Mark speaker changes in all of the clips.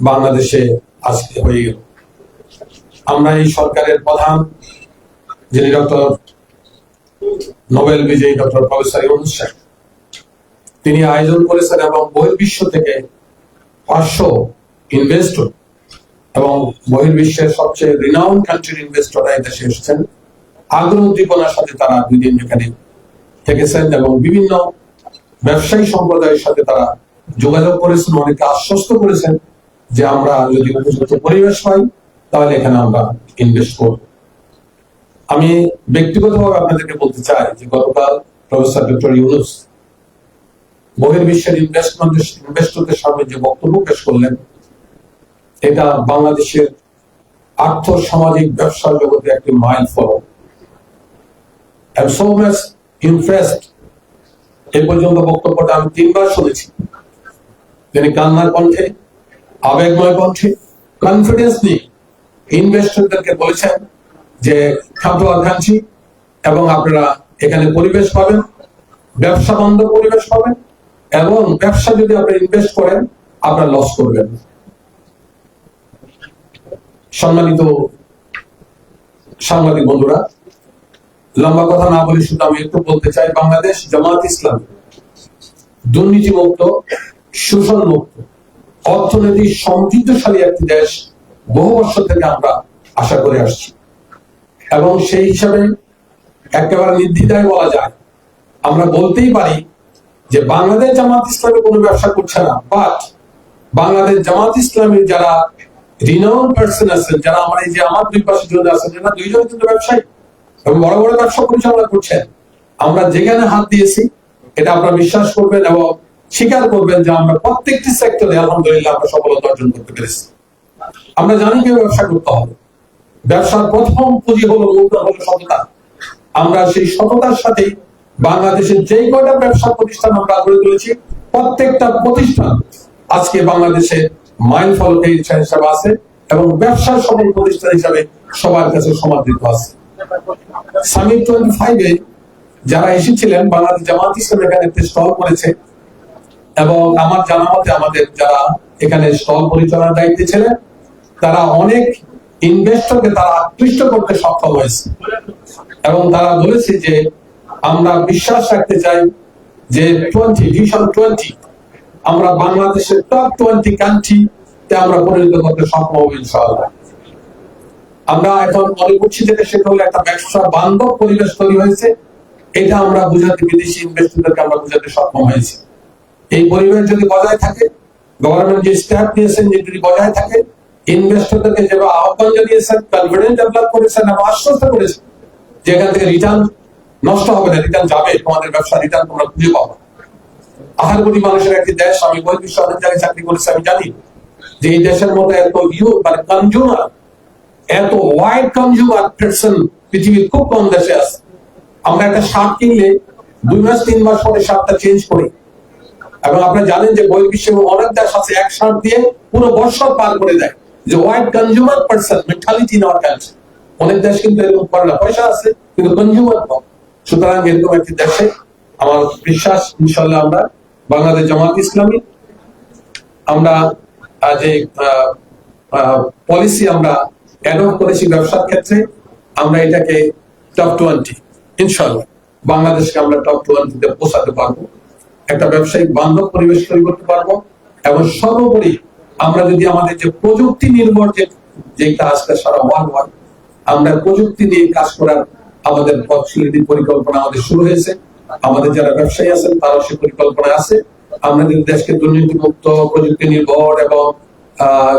Speaker 1: বাংলাদেশে আজকে হয়ে গেল। আমরা এই সরকারের প্রধান যিনি ডক্টর নোবেল বিজয়ী ডক্টর প্রফেসর ইউনূস সাহেব, তিনি আয়োজন করেছেন এবং বহির্বিশ্ব থেকে 500 ইনভেস্টর এবং বহির্বিশ্বের সবচেয়ে রিনাউন্ড কান্ট্রির ইনভেস্টররা এই দেশে এসেছেন। আগ্রহ উদ্দীপনার সাথে তারা 2 দিন এখানে থেকেছেন এবং বিভিন্ন ব্যবসায়ী সম্প্রদায়ের সাথে তারা যোগাযোগ করেছেন, অনেকে আশ্বস্ত করেছেন যে আমরা যদি উপযুক্ত পরিবেশ পাই তাহলে এখানে আমরা ইনভেস্ট করব। আমি ব্যক্তিগতভাবে আপনাদেরকে বলতে চাই যে গতকাল প্রফেসর ডক্টর ইউনূস বহির্বিশ্বের ইনভেস্টরদের সামনে যে বক্তব্য পেশ করলেন, এটা বাংলাদেশের আর্থ সামাজিক ব্যবসা জগতে একটি মাইল ফলক। I'm so much impressed। এই পর্যন্ত বক্তব্যটা আমি 3 বার শুনেছি। তিনি কান্নার কণ্ঠে, আবেগময় কণ্ঠে, কনফিডেন্স নিয়ে ইনভেস্টরদেরকে বলেছেন যে come to our country এবং আপনারা এখানে পরিবেশ পাবেন, ব্যবসা বান্ধব পরিবেশ পাবেন এবং ব্যবসা যদি আপনি ইনভেস্ট করেন আপনারা লস করবেন। সম্মানিত সাংবাদিক বন্ধুরা, লম্বা কথা না বলে শুধু আমি একটু বলতে চাই, বাংলাদেশ জামায়াত ইসলামী দুর্নীতি মুক্ত, শোষণ মুক্ত, অর্থনীতি সমৃদ্ধশালী একটি দেশ বহু বছর থেকে আমরা আশা করে আসছি এবং সেই হিসাবে একেবারে নির্দ্বিধায় বলা যায়, আমরা বলতেই পারি যে বাংলাদেশ জামায়াত ইসলামী কোনো ব্যবসা করছে না, বাট বাংলাদেশ জামায়াত ইসলামীর যারা রিনাউন্ড পারসন আছেন, যারা আমার এই যে আমার 2 পাশে জন আছেন, যারা 2 জন কিন্তু ব্যবসায়ী এবং বড় বড় ব্যবসা পরিচালনা করছেন, আমরা যেখানে হাত দিয়েছি এটা আপনারা বিশ্বাস করবেন এবং স্বীকার করবেন যে আমরা প্রত্যেকটি সেক্টরে আলহামদুলিল্লাহ আমরা সফলতা অর্জন করতে পেরেছি। আমরা জানি কিভাবে ব্যবসা করতে হবে। ব্যবসার প্রথম পুঁজি হলো মূলধন, হলো সততা। আমরা সেই সততার সাথে বাংলাদেশের যে কয়টা ব্যবসা প্রতিষ্ঠান আমরা গড়ে তুলেছি, প্রত্যেকটা প্রতিষ্ঠান আজকে বাংলাদেশে মাইল ফলকে হিসাবে আছে এবং ব্যবসার সফল প্রতিষ্ঠান হিসাবে সবার কাছে সমাদৃত আছে। সামিট 25-এ যারা এসেছিলেন, বাংলাদেশ জামায়াত ইসলামী এখানে একটি স্টল করেছে এবং আমার জানা মতে আমাদের যারা এখানে স্টল পরিচালনার দায়িত্বে ছিলেন তারা অনেক ইনভেস্টরকে তারা আকৃষ্ট করতে সক্ষম হয়েছে এবং তারা বলেছে যে আমরা বিশ্বাস রাখতে চাই যে ভিশন 20 আমরা বাংলাদেশের টপ 20 কান্ট্রিতে আমরা পরিণত করতে সক্ষম হব ইনশাআল্লাহ। আমরা এখন মনে করছি যে সেটা হলো একটা ব্যবসা বান্ধব পরিবেশ তৈরি হয়েছে, এটা আমরা বুঝাতে, বিদেশি ইনভেস্টরদেরকে আমরা বুঝাতে সক্ষম হয়েছি। এই পরিবেশ যদি বজায় থাকে, গভর্নমেন্ট যে স্টেপ নিয়েছেন যদি বজায় থাকে, ইনভেস্টরদেরকে যেভাবে আহ্বান জানিয়েছেন, কনফিডেন্স ডেভেলপ করেছেন এবং আশ্বস্ত করেছেন যে এখান থেকে রিটার্ন নষ্ট হবে না, রিটার্ন যাবে, তোমাদের ব্যবসা রিটার্ন তোমরা খুঁজে পাবো। 18 কোটি মানুষের একটি দেশ, আমি বহির্বিশ্ব অনেক জায়গায় চাকরি করেছি, আমি জানি যে এই দেশের মধ্যে এত মানে কনজিউমার, এত ওয়াইড কনজিউমার পারসন পৃথিবীর খুব কম দেশে আছে। আমরা একটা শার্ট কিনলে 2 মাস 3 মাস পরে শার্টটা চেঞ্জ করি এবং আপনারা জানেন যে বহির্বিশ্বে অনেক দেশ আছে এক শার্ট দিয়ে পুরো বছর পার করে দেয়, যে wide consumer person mentality in our country. অনেক দেশ কিন্তু এরকম করে না, পয়সা আছে কিন্তু কনজিউমার কম। সুতরাং এরকম একটি দেশে আমার বিশ্বাস ইনশাআল্লাহ আমরা বাংলাদেশ জামায়াত ইসলামী আমরা যে পলিসি আমরা অ্যাডপ্ট করেছি ব্যবসার ক্ষেত্রে, আমরা এটাকে টপ 20 ইনশাআল্লাহ বাংলাদেশকে আমরা টপ 20-তে পৌঁছাতে পারবো, একটা ব্যবসায়িক বান্ধব পরিবেশ তৈরি করতে পারবো এবং সর্বোপরি আমরা যদি আমাদের যে প্রযুক্তি নির্ভর যেটা আজকে সারা ওয়ার্ল্ড আমরা প্রযুক্তি নিয়ে কাজ করার আমাদের পরিকল্পনা আমাদের শুরু হয়েছে। আমাদের যারা ব্যবসায়ী আছেন তারাও সে পরিকল্পনা আছে। আমরা যদি দেশকে দুর্নীতি মুক্ত, প্রযুক্তি নির্ভর এবং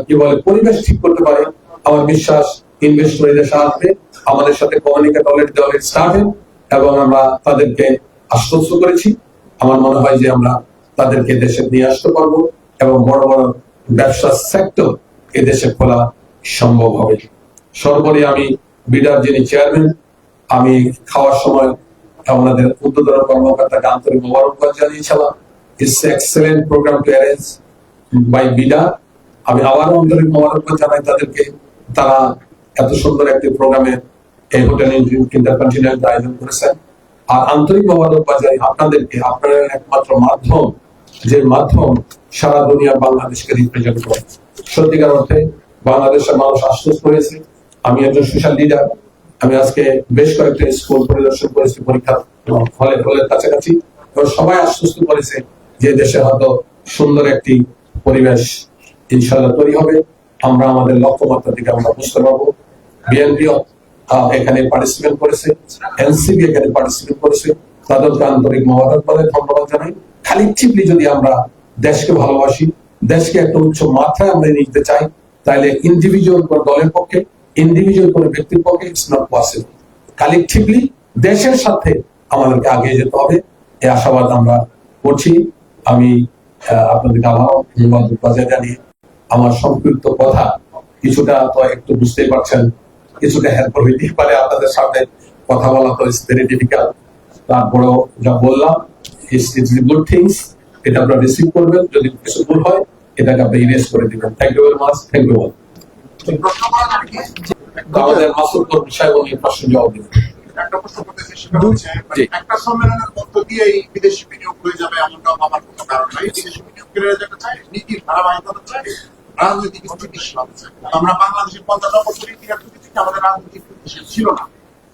Speaker 1: কি বলে পরিবেশ ঠিক করতে পারি, আমার বিশ্বাস ইনভেস্টর এই দেশে আসবে, আমাদের সাথে কমিউনিকেট অলরেডি স্টার্টেড এবং আমরা তাদেরকে আশ্বস্ত করেছি। আমার মনে হয় যে আমরা তাদেরকে দেশে নিয়ে আসতে পারবো এবং বড় বড় ব্যবসা সেক্টর এই দেশে খোলা সম্ভব হবে। সর্বোপরি আমি বিডার যিনি চেয়ারম্যান, আমি খাওয়ার সময় আমাদের উদ্বোধন কর্মকর্তাকে আন্তরিক মোবারকবাদ জানিয়েছিলাম। It's excellent programme to arrange by BIDA. আমি আবারও আন্তরিক মোবারকবাদ জানাই তাদেরকে, তারা এত সুন্দর একটি প্রোগ্রামে এই হোটেল ইন্টারকন্টিনেন্টাল আয়োজন করেছেন। আর আন্তরিক মোবারকবাদ জানাই আপনাদেরকে, আপনারা একমাত্র মাধ্যম যে মাধ্যম সারা দুনিয়া বাংলাদেশকে রিপ্রেজেন্ট করে। সত্যিকার অর্থে বাংলাদেশের মানুষ আশ্বস্ত হয়েছে। আমি একজন সোশ্যাল লিডার, আমি আজকে বেশ কয়েকটা স্কুল পরিদর্শন করেছি পরীক্ষা হলের কাছাকাছি, এবং সবাই আশ্বস্ত করেছে যে দেশে হয়তো সুন্দর একটি পরিবেশ ইনশাআল্লাহ তৈরি হবে। আমরা আমাদের লক্ষ্যমাত্রার দিকে আমরা বুঝতে পারবো। বিএনপি এখানে পার্টিসিপেট করেছে, এনসিপি এখানে পার্টিসিপেট করেছে, তাদেরকে আন্তরিক মোবারকবাদ ধন্যবাদ জানাই। কালেকটিভলি যদি আমরা দেশকে ভালোবাসি, দেশকে একটা উচ্চ মাত্রায় আমরা নিতে চাই, তাহলে ইন্ডিভিজুয়াল কোন দলের পক্ষে, ইন্ডিভিজুয়াল কোন ব্যক্তির পক্ষে ইটস নট পসিবল। কালেকটিভলি দেশের সাথে আমাদেরকে আগে যেতে হবে, এই আশাবাদ আমরা করছি। আমি আপনাদেরকে আবারও ধন্যবাদ জানিয়ে আমার সংক্ষিপ্ত কথা কিছুটা তো একটু বুঝতেই পারছেন, কিছুটা হেল্প হইতেই পারে আপনাদের সামনে কথা বলা, তো ইটস ভেরি ডিফিকাল্ট। তারপরেও যা বললাম ইটস গুড থিংস, এটা আপনারা রিসিভ করবেন। যদি কিছু ভুল হয় এটাকে আপনি ইরেজ করে দিবেন। Thank you very much. Thank you. আমাদের মাসুদ বিষয় বলে প্রশ্ন জবাব দিবেন।
Speaker 2: একটা প্রশ্ন করতেছি, সেটা হচ্ছে একটা সম্মেলনের মধ্য দিয়ে বিদেশি বিনিয়োগ হয়ে যাবে এমনটা ভাবার কোনো কারণ নাই। বিদেশি বিনিয়োগকারীরা যেটা চায় নীতির ধারাবাহিকতা চায়, রাজনৈতিক স্থিতিশীলতা চায়। আমরা বাংলাদেশের 50 বছরের ইতিহাস থেকে আমাদের রাজনৈতিক স্থিতিশীল ছিল না।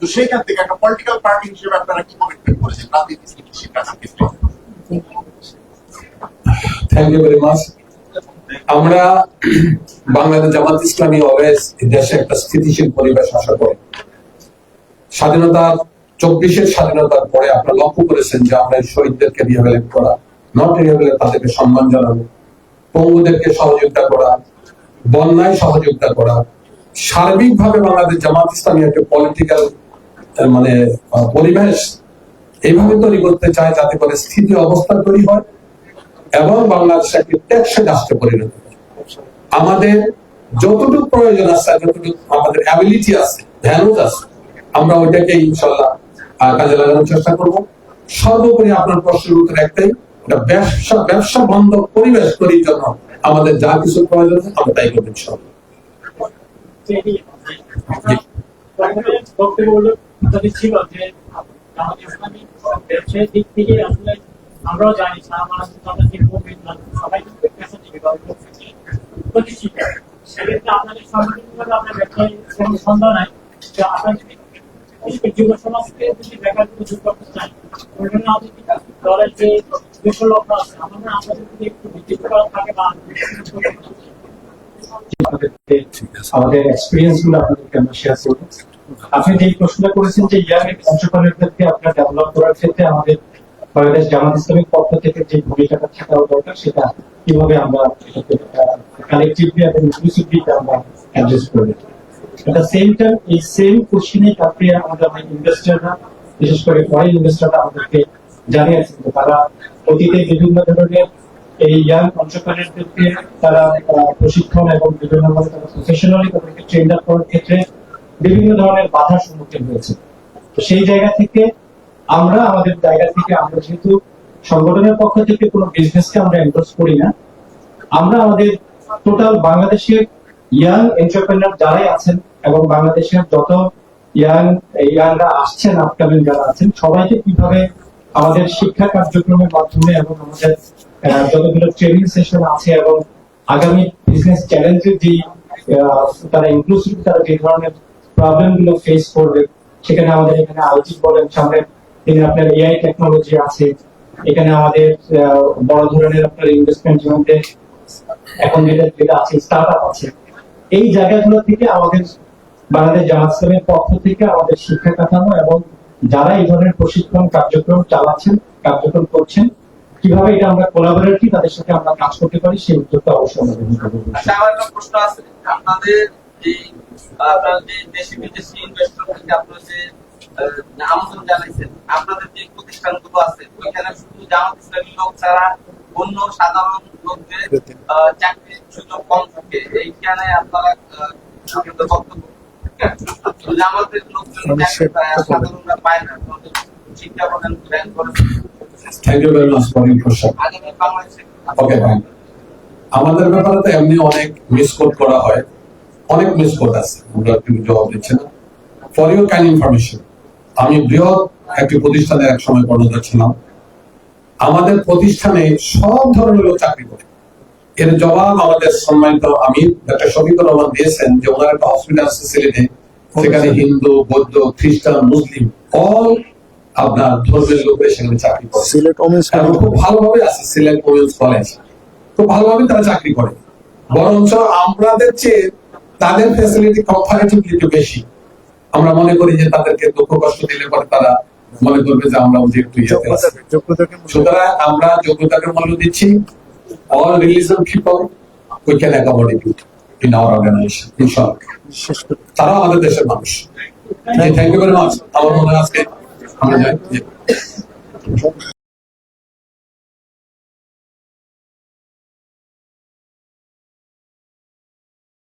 Speaker 2: তো সেইখান থেকে একটা পলিটিক্যাল পার্টি হিসেবে আপনারা কি কমিটমেন্ট করেছেন রাজনীতি স্থিতিশীল রাখার ক্ষেত্রে?
Speaker 1: Thank you very much. আমরা বাংলাদেশ জামাত ইসলামী অলওয়েজ দেশে একটা স্থিতিশীল পরিবেশ আশা করি। স্বাধীনতার 24-এর স্বাধীনতার পরে আপনারা লক্ষ্য করেছেন যে আমরা শহীদদেরকে রিহেবিলিট করা, নট রিহেবিলিট, তাদেরকে সম্মান জানানো, পঙ্গুদেরকে সহযোগিতা করা, বন্যায় সহযোগিতা করা, সার্বিকভাবে বাংলাদেশ জামাত ইসলামী একটা পলিটিক্যাল পরিবেশ এইভাবে তৈরি করতে চায় যাতে করে স্থিতি অবস্থা তৈরি হয় এবং বাংলাদেশ একটি টেকসই রাষ্ট্রে পরিণত হয়। আমাদের যতটুকু প্রয়োজন আছে, যতটুকু আমাদের অ্যাবিলিটি আছে, ধ্যানজ আছে, আমরা ওইটাকে ইনশাল্লাহ কাজে লাগানোর চেষ্টা করব। সর্বোপরি আপনার প্রশ্নের উত্তর একটাই, ব্যবসা বন্ধ পরিবেশ তৈরির জন্য আমাদের যা কিছু প্রয়োজন আমরা তাই করবো ইনশাল্লাহ।
Speaker 3: আমরাও জানি সেক্ষেত্রে আপনাদের সংগঠনভাবে আপনার ব্যবসায় কোনো সন্দেহ নাই যে আপনার যুব সমাজকে যদি বেকারত্ব দূর করতে চান, ওই জন্য দলের যে দুশো লোক আছে আমাদের আপনাদের যদি একটু ভিত্তি করা থাকে বা
Speaker 4: আমাদের এক্সপিরিয়েন্স গুলো আপনাদেরকে আমরা শেয়ার করব। আপনি যে প্রশ্নটা করেছেন যে ইয়াং অংশগ্রহণের ক্ষেত্রে আপনার ডেভেলপ করার ক্ষেত্রে আমাদের বাংলাদেশ জামাত ইসলামের পক্ষ থেকে যে ভূমিকাটা থাকা দরকার সেটা কিভাবে আমরা কালেকটিভলি এবং ইনক্লুসিভলি আমরা অ্যাড্রেস করব। এট দ্য সেম টাইম এই সেম কোশ্চেনে আপনি আমাদের ইনভেস্টররা, বিশেষ করে ফরেন ইনভেস্টররা আমাদেরকে জানিয়েছেন যে তারা অতীতে বিভিন্ন ধরনের এই ইয়াং অন্টারপ্রেনারদেরকে তারা প্রশিক্ষণ এবং বিভিন্ন ধরনের তারা প্রফেশনালি তাদেরকে ট্রেন আপ করার ক্ষেত্রে বিভিন্ন ধরনের বাধার সম্মুখীন হয়েছে। তো সেই জায়গা থেকে আমরা আমাদের জায়গা থেকে আমরা যেহেতু সংগঠনের পক্ষ থেকে কোনো বিজনেসকে আমরা এন্ডোর্স করি না, আমরা আমাদের টোটাল বাংলাদেশের ইয়াং এন্টারপ্রেনার যারাই আছেন এবং বাংলাদেশের যত ইয়াংরা আসছেন, আপকামিং যারা আছেন, সবাইকে কিভাবে আমাদের শিক্ষা কার্যক্রমের মাধ্যমে এবং আমাদের যতগুলো ট্রেনিং সেশন আছে এবং আগামী বিজনেস চ্যালেঞ্জের যে তারা ইনক্লুসিভ তারা যে ধরনের প্রবলেম গুলো ফেস করবে, সেখানে আমাদের এখানে আইটি বলেন, সামনে আপনার এআই টেকনোলজি আছে, এখানে আমাদের বড় ধরনের আপনার ইনভেস্টমেন্ট মধ্যে এখন যেটা আছে স্টার্টআপ আছে। এই জায়গাগুলো থেকে আমাদের বাংলাদেশ জামাত ইসলামের পক্ষ থেকে আমাদের শিক্ষা কাঠামো এবং যারা এই ধরনের প্রশিক্ষণ কার্যক্রম চালাচ্ছেন, কার্যক্রম করছেন, কিভাবে এটা আমরা কোলাবোরেটলি তাদের সাথে আমরা কাজ করতে পারি সেই উদ্যোগটা অবশ্যই আমরা গ্রহণ করব।
Speaker 5: আচ্ছা, আমার একটা প্রশ্ন আছে, আপনাদের যে দেশি বিদেশি ইনভেস্টর থেকে আপনারা যে আমন্ত্রণ জানাইছেন, আপনাদের যে প্রতিষ্ঠানগুলো আছে ওইখানে শুধু জামাত ইসলামী লোক ছাড়া অন্য সাধারণ লোকদের চাকরির সুযোগ কম থাকে, এইখানে আপনারা আপনাদের বক্তব্য আমাদের লোকজন সাধারণরা পায় না, শিক্ষা প্রদান করেন।
Speaker 1: Thank you very much for your question. Okay fine. আমাদের ব্যাপারে তো এমনি অনেক মিসকোট করা হয়, অনেক মিসকোট আছে, আমরা কিন্তু জবাব দিচ্ছি না। ফর ইউর কাইন্ড ইনফরমেশন, আমি বৃহৎ একটি প্রতিষ্ঠানে এক সময় কর্মরত ছিলাম। আমাদের প্রতিষ্ঠানে সব ধরনের লোক চাকরি করে, এর জবাব আমাদের সম্মানিত আমির ডক্টর শফিকুর রহমান দিয়েছেন যে ওনার একটা হসপিটাল আছে সিলেটে, সেখানে হিন্দু, বৌদ্ধ, খ্রিস্টান, মুসলিম অল আপনার ধর্মের লোকের সেখানে চাকরি করে,
Speaker 6: সিলেট ওমেন্স
Speaker 1: এবং খুব ভালোভাবে আছে। সিলেট ওমেন্স কলেজ খুব ভালোভাবে তারা চাকরি করে, বরঞ্চ আমাদের চেয়ে তাদের ফ্যাসিলিটি কম্পারেটিভলি একটু বেশি। আমরা মনে করি যে তাদেরকে দুঃখ কষ্ট দিলে পরে তারা মনে করবে যে আমরা যেহেতু ইয়েতে আছি। সুতরাং আমরা যোগ্যতাকে মূল্য দিচ্ছি। All religion people we can accommodate in our organization, inshallah. তারা আমাদের দেশের মানুষ। Thank you very much. আমার মনে হয় আজকে আমরা যাই।